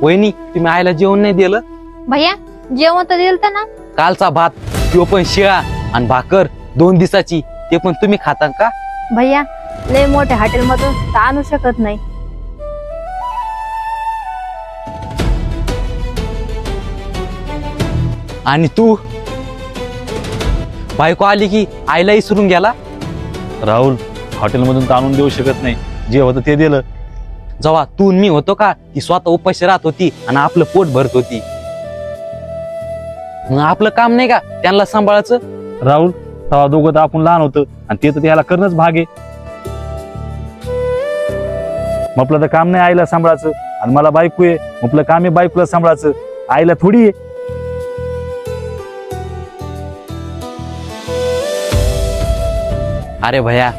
वहिनी तुम्ही आईला जेवण नाही दिलं? भैया जेवण तर दिलं ना. कालचा भात तो पण शिळा आणि भाकर 2 दिवसाची ते पण तुम्ही खाता का? भैया लय मोठ्या हॉटेल मधून तर आणू शकत नाही. आणि तू बायको आली की आईला विसरून गेला. राहुल, हॉटेलमधून तर आणून देऊ शकत नाही, जे होतं ते दिलं. जेव्हा तू आणि मी होतो का ती स्वतः उपाशी राहत होती आणि आपलं पोट भरत होती. मग आपलं काम नाही का त्यांना सांभाळायचं? राहुल, तेव्हा दोघं तर आपण लहान होतं आणि ते तर त्याला करणंच भाग आहे. मग आपलं तर काम नाही आईला सांभाळायचं, आणि मला बायको आहे, मग आपलं काम आहे बायकोला सांभाळायचं, आईला थोडी आहे. अरे भैया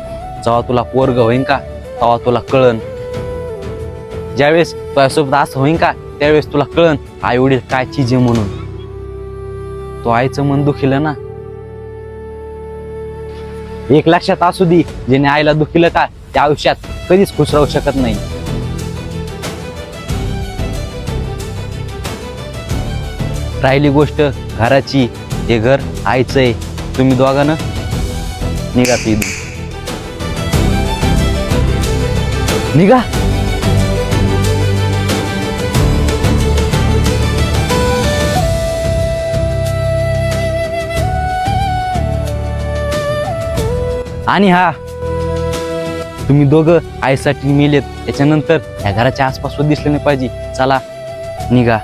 जेव्हा तुला पोरग होईन का तेव्हा तुला कळन. ज्यावेळेस तुझ्यासोबत असं होईन का त्यावेळेस तुला कळन आई वडील काय चीज आहे म्हणून. तो आईचं मन दुखिलं ना. एक लक्षात असू दे, ज्याने आईला दुखिलं का त्या आयुष्यात कधीच खुश राहू शकत नाही. राहिली गोष्ट घराची, हे घर आईचं आहे. तुम्ही दोघांना निघा इथून. निघा. आणि हा तुम्ही दोघं आईसाठी मेलेत, त्याच्यानंतर या घराच्या आसपास दिसले नाही पाहिजे. चला निघा.